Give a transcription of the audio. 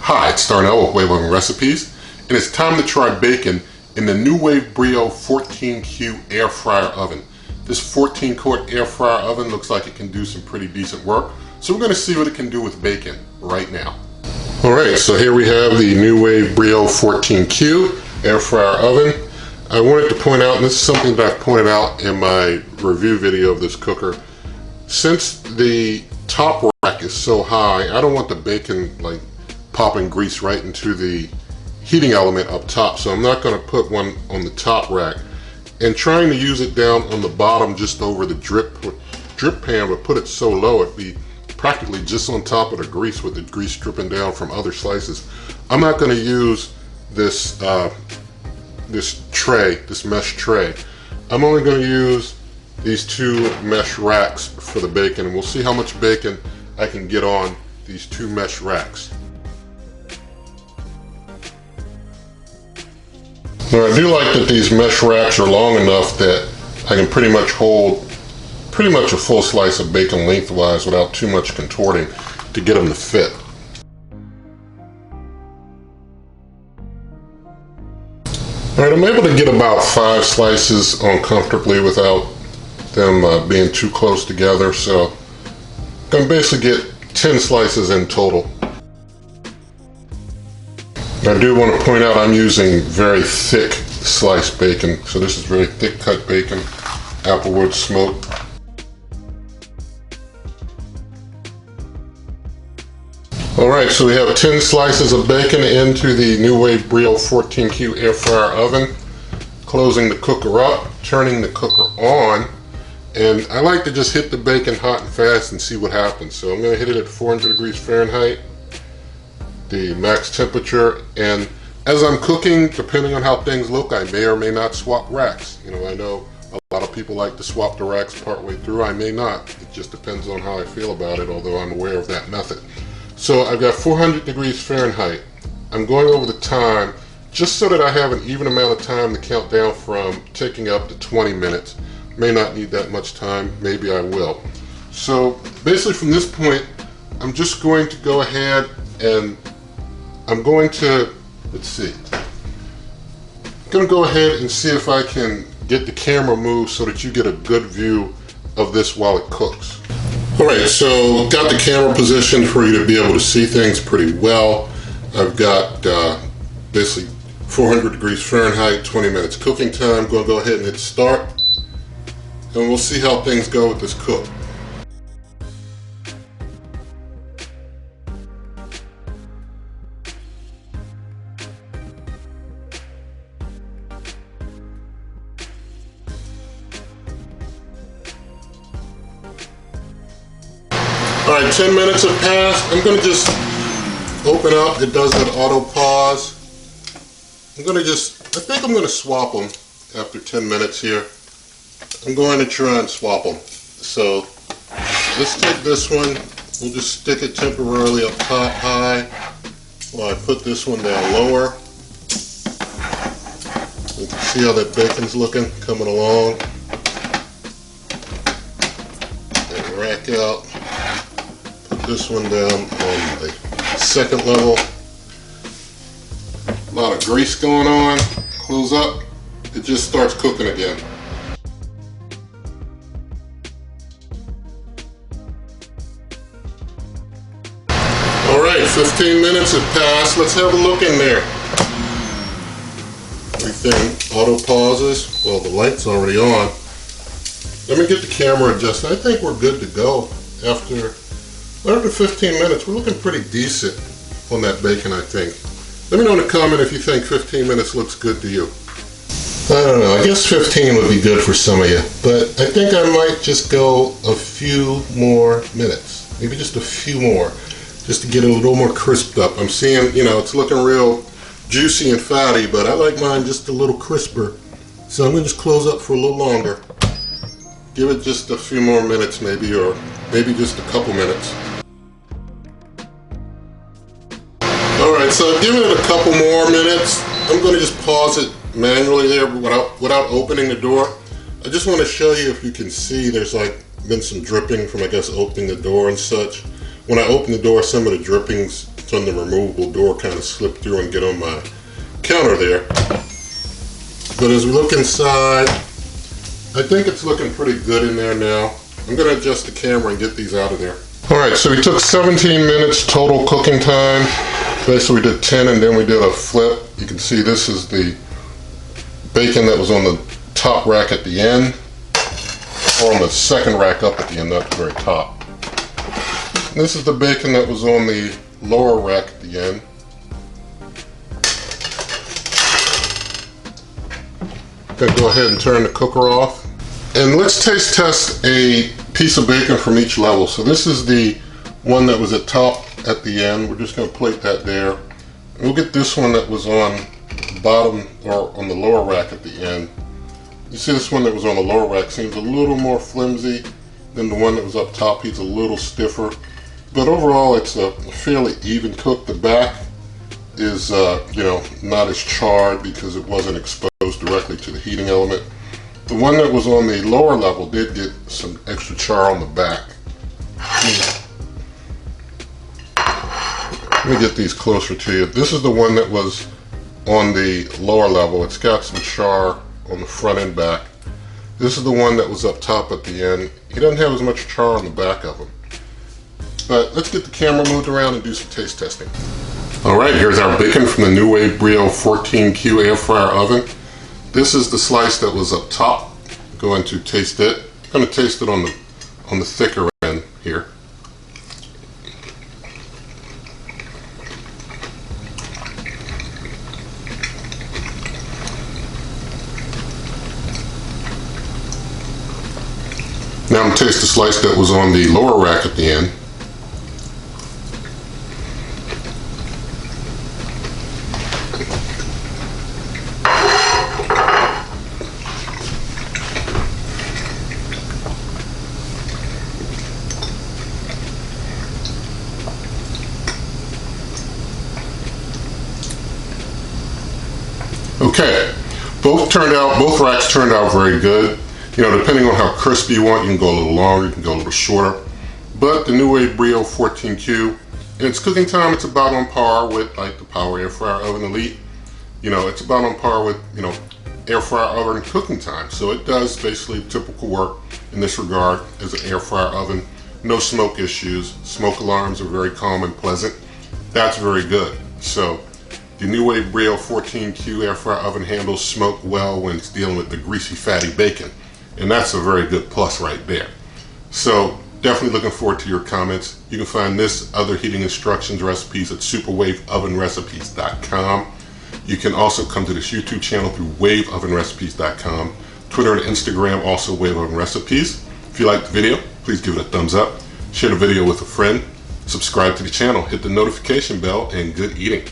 Hi, it's Darnell with Nuwave Recipes, and it's time to try bacon in the Nuwave Brio 14Q Air Fryer Oven. This 14 quart air fryer oven looks like it can do some pretty decent work, so we're going to see what it can do with bacon right now. Alright, so here we have the Nuwave Brio 14Q Air Fryer Oven. I wanted to point out, and this is something that I pointed out in my review video of this cooker, since the top rack is so high, I don't want the bacon like popping grease right into the heating element up top, so I'm not going to put one on the top rack. And trying to use it down on the bottom just over the drip pan would put it so low it'd be practically just on top of the grease with the grease dripping down from other slices. I'm not going to use this this mesh tray. I'm only going to use these two mesh racks for the bacon, and we'll see how much bacon I can get on these two mesh racks. Now, I do like that these mesh racks are long enough that I can pretty much hold a full slice of bacon lengthwise without too much contorting to get them to fit. Alright, I'm able to get about 5 slices on comfortably without them being too close together, so I'm going to basically get 10 slices in total. I do want to point out I'm using very thick sliced bacon, so this is very thick cut bacon, applewood smoked. Alright, so we have 10 slices of bacon into the Nuwave Brio 14Q Air Fryer Oven. Closing the cooker up, turning the cooker on, and I like to just hit the bacon hot and fast and see what happens. So I'm going to hit it at 400 degrees Fahrenheit, the max temperature, and as I'm cooking, depending on how things look, I may or may not swap racks. You know, I know a lot of people like to swap the racks partway through. I may not. It just depends on how I feel about it, although I'm aware of that method. So I've got 400 degrees Fahrenheit. I'm going over the time just so that I have an even amount of time to count down from, taking up to 20 minutes. May not need that much time, maybe I will. So basically from this point, I'm just going to go ahead and I'm going to, let's see, I'm going to go ahead and see if I can get the camera moved so that you get a good view of this while it cooks. Alright, so got the camera positioned for you to be able to see things pretty well. I've got basically 400 degrees Fahrenheit, 20 minutes cooking time. I'm going to go ahead and hit start, and we'll see how things go with this cook. Alright, 10 minutes have passed. I'm going to just open up. It does that auto pause. I think I'm going to swap them after 10 minutes here. I'm going to try and swap them. So let's take this one. We'll just stick it temporarily up top high while I put this one down lower. You can see how that bacon's looking, coming along. And rack out. This one down on the second level. A lot of grease going on. Close up. It just starts cooking again. Alright, 15 minutes have passed. Let's have a look in there. Everything auto pauses. Well, the light's already on. Let me get the camera adjusted. I think we're good to go after 15 minutes. We're looking pretty decent on that bacon, I think. Let me know in a comment if you think 15 minutes looks good to you. I don't know, I guess 15 would be good for some of you, but I think I might just go a few more minutes. Maybe just a few more, just to get it a little more crisped up. I'm seeing, you know, it's looking real juicy and fatty, but I like mine just a little crisper. So I'm going to just close up for a little longer. Give it just a few more minutes maybe, or maybe just a couple minutes. Alright, so I've given it a couple more minutes. I'm going to just pause it manually there without opening the door. I just want to show you, if you can see, there's like been some dripping from, I guess, opening the door and such. When I open the door, some of the drippings from the removable door kind of slip through and get on my counter there. But as we look inside, I think it's looking pretty good in there now. I'm going to adjust the camera and get these out of there. Alright, so we took 17 minutes total cooking time. Basically we did 10 and then we did a flip. You can see this is the bacon that was on the top rack at the end, or on the second rack up at the end, not the very top. This is the bacon that was on the lower rack at the end. Gonna go ahead and turn the cooker off. And let's taste test a piece of bacon from each level. So this is the one that was at top at the end. We're just gonna plate that there. And we'll get this one that was on the bottom or on the lower rack at the end. You see this one that was on the lower rack seems a little more flimsy than the one that was up top. He's a little stiffer. But overall it's a fairly even cook. The back is not as charred because it wasn't exposed directly to the heating element. The one that was on the lower level did get some extra char on the back. Let me get these closer to you. This is the one that was on the lower level. It's got some char on the front and back. This is the one that was up top at the end. He doesn't have as much char on the back of him. But let's get the camera moved around and do some taste testing. Alright, here's our bacon from the Nuwave Brio 14Q Air Fryer Oven. This is the slice that was up top. I'm going to taste it. I'm going to taste it on the thicker end here. Now I'm going to taste the slice that was on the lower rack at the end. Okay, both racks turned out very good. You know, depending on how crispy you want, you can go a little longer, you can go a little shorter. But the Nuwave Brio 14Q, in its cooking time, it's about on par with like the Power Air Fryer Oven Elite. You know, it's about on par with, air fryer oven cooking time. So it does basically typical work in this regard as an air fryer oven. No smoke issues. Smoke alarms are very calm and pleasant. That's very good. So the Nuwave Brio 14Q air fryer oven handles smoke well when it's dealing with the greasy, fatty bacon. And that's a very good plus right there. So definitely looking forward to your comments. You can find this other heating instructions recipes at superwaveovenrecipes.com. You can also come to this YouTube channel through waveovenrecipes.com. Twitter and Instagram, also Wave Oven Recipes. If you liked the video, please give it a thumbs up. Share the video with a friend. Subscribe to the channel, hit the notification bell, and good eating.